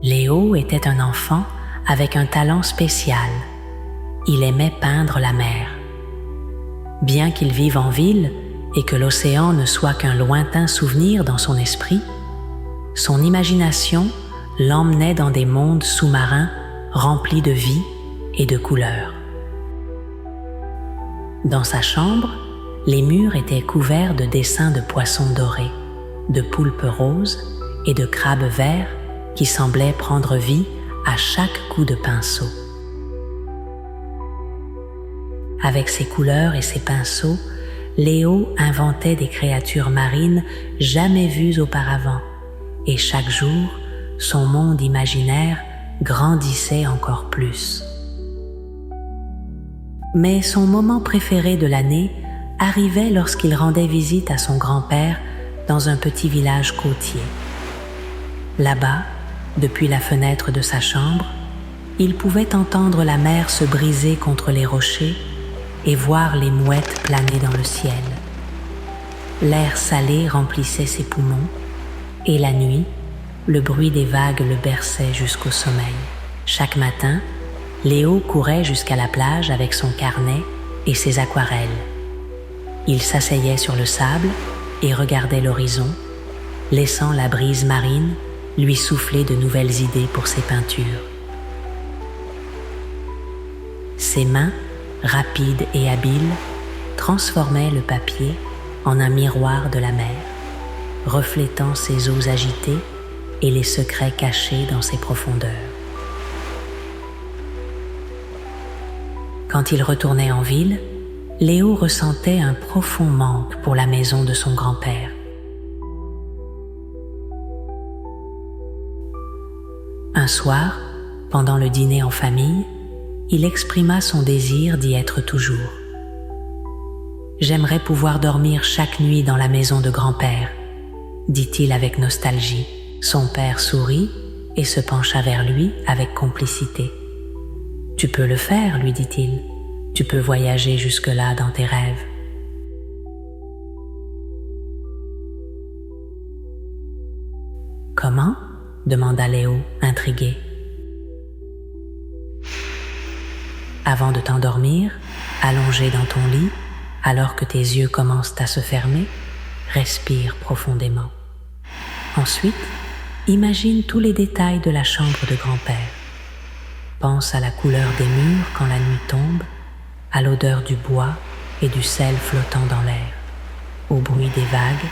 Léo était un enfant avec un talent spécial. Il aimait peindre la mer. Bien qu'il vive en ville et que l'océan ne soit qu'un lointain souvenir dans son esprit, son imagination l'emmenait dans des mondes sous-marins remplis de vie et de couleurs. Dans sa chambre, les murs étaient couverts de dessins de poissons dorés, de poulpes roses et de crabes verts qui semblaient prendre vie à chaque coup de pinceau. Avec ses couleurs et ses pinceaux, Léo inventait des créatures marines jamais vues auparavant, et chaque jour, son monde imaginaire grandissait encore plus. Mais son moment préféré de l'année arrivait lorsqu'il rendait visite à son grand-père dans un petit village côtier. Là-bas, depuis la fenêtre de sa chambre, il pouvait entendre la mer se briser contre les rochers et voir les mouettes planer dans le ciel. L'air salé remplissait ses poumons et la nuit, le bruit des vagues le berçait jusqu'au sommeil. Chaque matin, Léo courait jusqu'à la plage avec son carnet et ses aquarelles. Il s'asseyait sur le sable et regardait l'horizon, laissant la brise marine lui souffler de nouvelles idées pour ses peintures. Ses mains, rapides et habiles, transformaient le papier en un miroir de la mer, reflétant ses eaux agitées et les secrets cachés dans ses profondeurs. Quand il retournait en ville, Léo ressentait un profond manque pour la maison de son grand-père. Un soir, pendant le dîner en famille, il exprima son désir d'y être toujours. « J'aimerais pouvoir dormir chaque nuit dans la maison de grand-père », dit-il avec nostalgie. Son père sourit et se pencha vers lui avec complicité. « Tu peux le faire, lui dit-il. Tu peux voyager jusque-là dans tes rêves. » « Comment ?» demanda Léo, intrigué. « Avant de t'endormir, allongé dans ton lit, alors que tes yeux commencent à se fermer, respire profondément. Ensuite, imagine tous les détails de la chambre de grand-père. Pense à la couleur des murs quand la nuit tombe, à l'odeur du bois et du sel flottant dans l'air, au bruit des vagues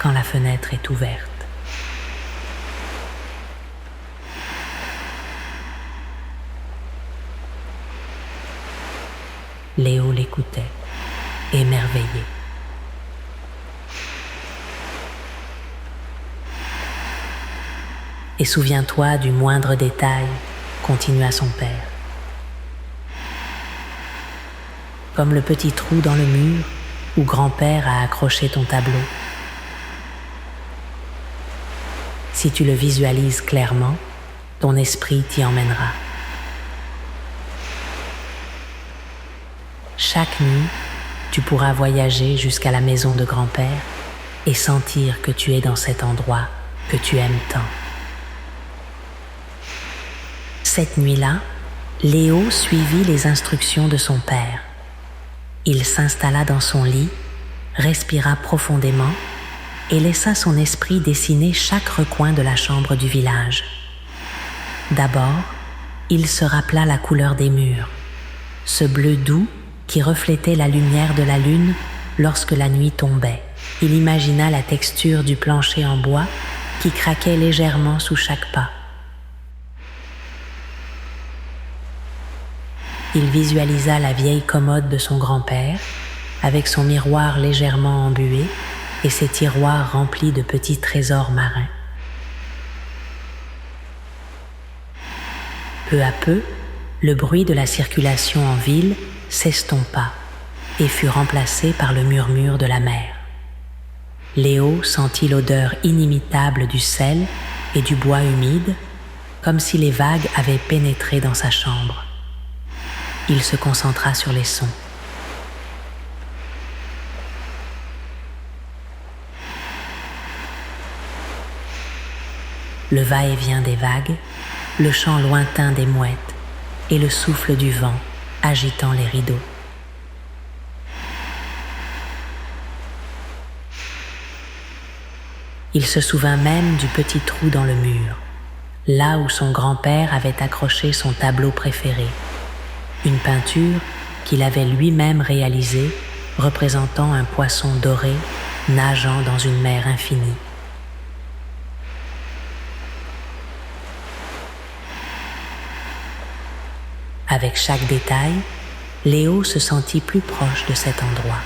quand la fenêtre est ouverte. Léo l'écoutait, émerveillé. « Et souviens-toi du moindre détail, » continua son père. « Comme le petit trou dans le mur où grand-père a accroché ton tableau. Si tu le visualises clairement, ton esprit t'y emmènera. Chaque nuit, tu pourras voyager jusqu'à la maison de grand-père et sentir que tu es dans cet endroit que tu aimes tant. » Cette nuit-là, Léo suivit les instructions de son père. Il s'installa dans son lit, respira profondément et laissa son esprit dessiner chaque recoin de la chambre du village. D'abord, il se rappela la couleur des murs, ce bleu doux qui reflétait la lumière de la lune lorsque la nuit tombait. Il imagina la texture du plancher en bois qui craquait légèrement sous chaque pas. Il visualisa la vieille commode de son grand-père, avec son miroir légèrement embué et ses tiroirs remplis de petits trésors marins. Peu à peu, le bruit de la circulation en ville s'estompa et fut remplacé par le murmure de la mer. Léo sentit l'odeur inimitable du sel et du bois humide, comme si les vagues avaient pénétré dans sa chambre. Il se concentra sur les sons. Le va-et-vient des vagues, le chant lointain des mouettes et le souffle du vent agitant les rideaux. Il se souvint même du petit trou dans le mur, là où son grand-père avait accroché son tableau préféré, une peinture qu'il avait lui-même réalisée représentant un poisson doré nageant dans une mer infinie. Avec chaque détail, Léo se sentit plus proche de cet endroit.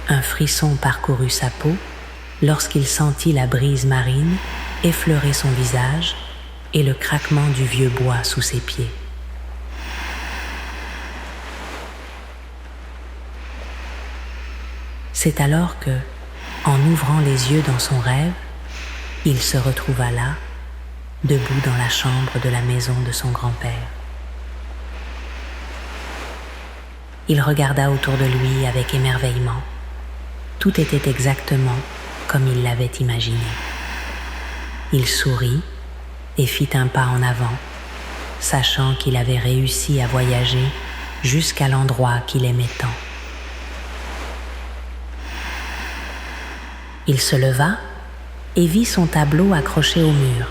Un frisson parcourut sa peau lorsqu'il sentit la brise marine effleurer son visage et le craquement du vieux bois sous ses pieds. C'est alors que, en ouvrant les yeux dans son rêve, il se retrouva là, debout dans la chambre de la maison de son grand-père. Il regarda autour de lui avec émerveillement. Tout était exactement comme il l'avait imaginé. Il sourit et fit un pas en avant, sachant qu'il avait réussi à voyager jusqu'à l'endroit qu'il aimait tant. Il se leva et vit son tableau accroché au mur,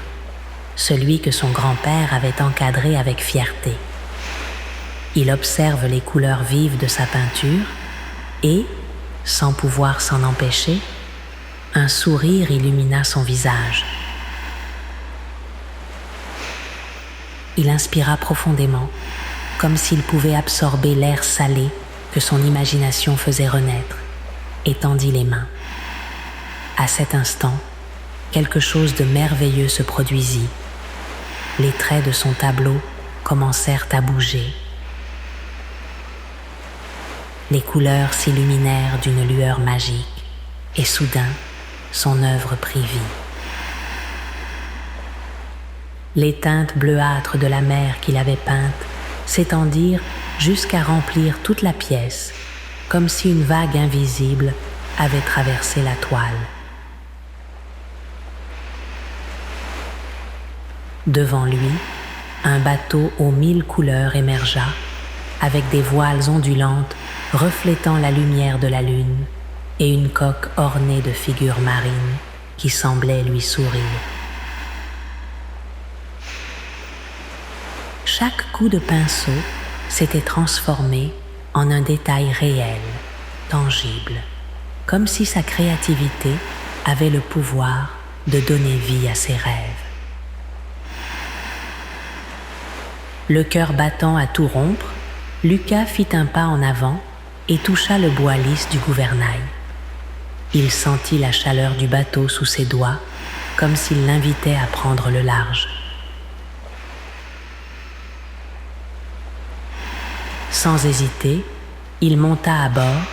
celui que son grand-père avait encadré avec fierté. Il observe les couleurs vives de sa peinture et, sans pouvoir s'en empêcher, un sourire illumina son visage. Il inspira profondément, comme s'il pouvait absorber l'air salé que son imagination faisait renaître, et tendit les mains. À cet instant, quelque chose de merveilleux se produisit. Les traits de son tableau commencèrent à bouger. Les couleurs s'illuminèrent d'une lueur magique et soudain, son œuvre prit vie. Les teintes bleuâtres de la mer qu'il avait peinte s'étendirent jusqu'à remplir toute la pièce, comme si une vague invisible avait traversé la toile. Devant lui, un bateau aux 1000 couleurs émergea, avec des voiles ondulantes reflétant la lumière de la lune et une coque ornée de figures marines qui semblaient lui sourire. Chaque coup de pinceau s'était transformé en un détail réel, tangible, comme si sa créativité avait le pouvoir de donner vie à ses rêves. Le cœur battant à tout rompre, Lucas fit un pas en avant et toucha le bois lisse du gouvernail. Il sentit la chaleur du bateau sous ses doigts, comme s'il l'invitait à prendre le large. Sans hésiter, il monta à bord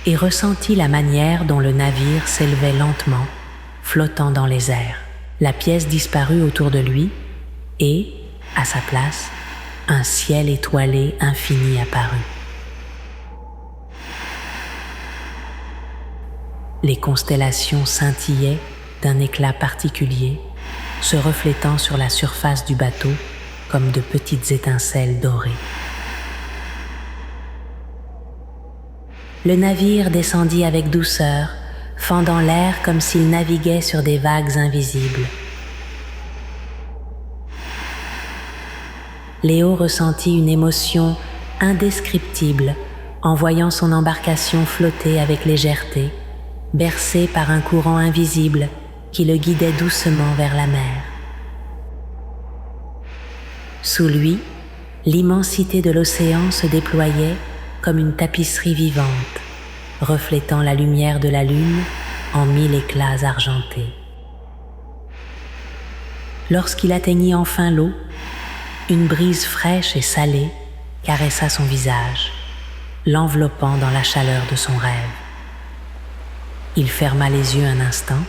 et ressentit la manière dont le navire s'élevait lentement, flottant dans les airs. La pièce disparut autour de lui et, à sa place, un ciel étoilé infini apparut. Les constellations scintillaient d'un éclat particulier, se reflétant sur la surface du bateau comme de petites étincelles dorées. Le navire descendit avec douceur, fendant l'air comme s'il naviguait sur des vagues invisibles. Léo ressentit une émotion indescriptible en voyant son embarcation flotter avec légèreté, bercée par un courant invisible qui le guidait doucement vers la mer. Sous lui, l'immensité de l'océan se déployait comme une tapisserie vivante, reflétant la lumière de la lune en 1000 éclats argentés. Lorsqu'il atteignit enfin l'eau, une brise fraîche et salée caressa son visage, l'enveloppant dans la chaleur de son rêve. Il ferma les yeux un instant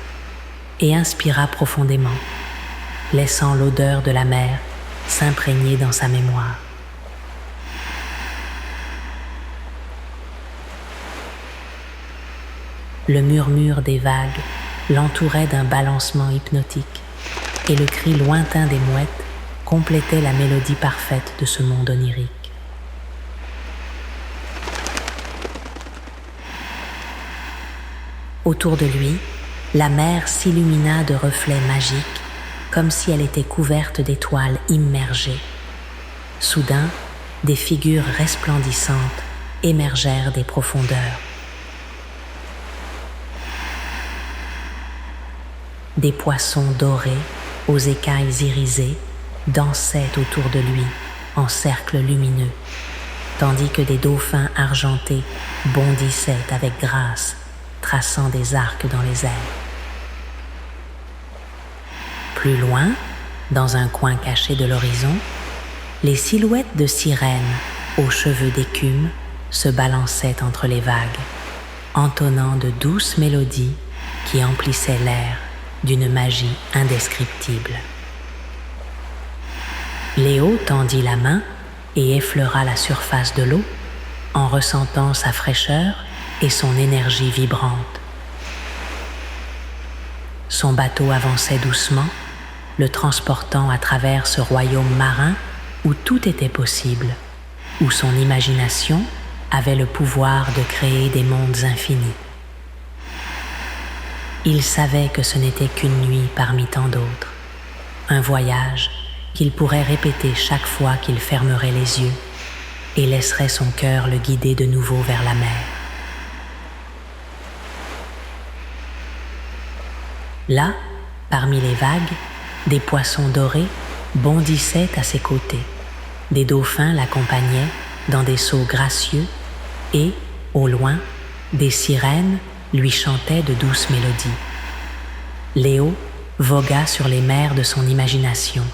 et inspira profondément, laissant l'odeur de la mer s'imprégner dans sa mémoire. Le murmure des vagues l'entourait d'un balancement hypnotique et le cri lointain des mouettes complétait la mélodie parfaite de ce monde onirique. Autour de lui, la mer s'illumina de reflets magiques, comme si elle était couverte d'étoiles immergées. Soudain, des figures resplendissantes émergèrent des profondeurs. Des poissons dorés, aux écailles irisées, dansaient autour de lui en cercles lumineux, tandis que des dauphins argentés bondissaient avec grâce, traçant des arcs dans les airs. Plus loin, dans un coin caché de l'horizon, les silhouettes de sirènes aux cheveux d'écume se balançaient entre les vagues, entonnant de douces mélodies qui emplissaient l'air d'une magie indescriptible. Léo tendit la main et effleura la surface de l'eau en ressentant sa fraîcheur et son énergie vibrante. Son bateau avançait doucement, le transportant à travers ce royaume marin où tout était possible, où son imagination avait le pouvoir de créer des mondes infinis. Il savait que ce n'était qu'une nuit parmi tant d'autres, un voyage qu'il pourrait répéter chaque fois qu'il fermerait les yeux et laisserait son cœur le guider de nouveau vers la mer. Là, parmi les vagues, des poissons dorés bondissaient à ses côtés. Des dauphins l'accompagnaient dans des sauts gracieux et, au loin, des sirènes lui chantaient de douces mélodies. Léo vogua sur les mers de son imagination,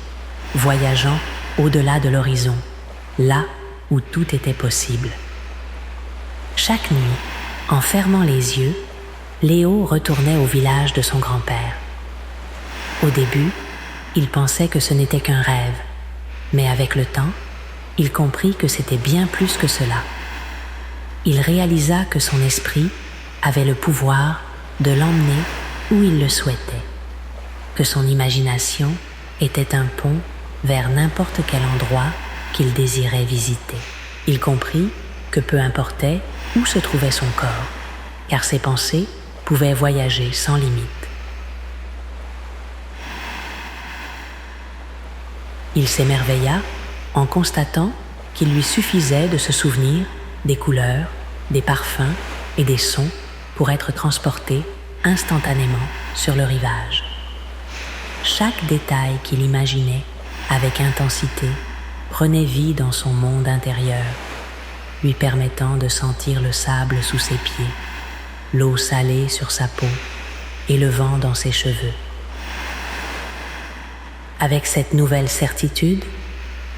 voyageant au-delà de l'horizon, là où tout était possible. Chaque nuit, en fermant les yeux, Léo retournait au village de son grand-père. Au début, il pensait que ce n'était qu'un rêve, mais avec le temps, il comprit que c'était bien plus que cela. Il réalisa que son esprit avait le pouvoir de l'emmener où il le souhaitait, que son imagination était un pont vers n'importe quel endroit qu'il désirait visiter. Il comprit que peu importait où se trouvait son corps, car ses pensées pouvaient voyager sans limite. Il s'émerveilla en constatant qu'il lui suffisait de se souvenir des couleurs, des parfums et des sons pour être transporté instantanément sur le rivage. Chaque détail qu'il imaginait avec intensité prenait vie dans son monde intérieur, lui permettant de sentir le sable sous ses pieds, l'eau salée sur sa peau et le vent dans ses cheveux. Avec cette nouvelle certitude,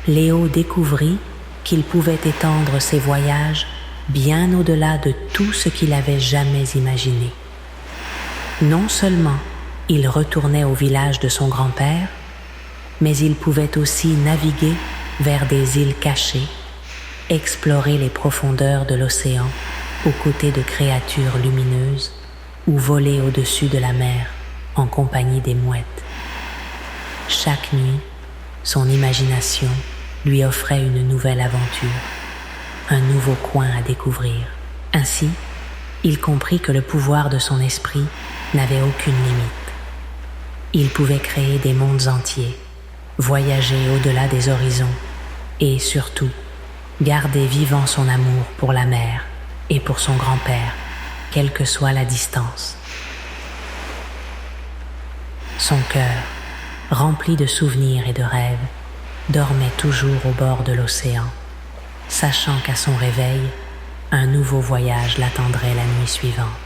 Léo découvrit qu'il pouvait étendre ses voyages bien au-delà de tout ce qu'il avait jamais imaginé. Non seulement il retournait au village de son grand-père, mais il pouvait aussi naviguer vers des îles cachées, explorer les profondeurs de l'océan aux côtés de créatures lumineuses ou voler au-dessus de la mer en compagnie des mouettes. Chaque nuit, son imagination lui offrait une nouvelle aventure, un nouveau coin à découvrir. Ainsi, il comprit que le pouvoir de son esprit n'avait aucune limite. Il pouvait créer des mondes entiers, voyager au-delà des horizons et surtout garder vivant son amour pour la mer et pour son grand-père, quelle que soit la distance. Son cœur, rempli de souvenirs et de rêves, dormait toujours au bord de l'océan, sachant qu'à son réveil, un nouveau voyage l'attendrait la nuit suivante.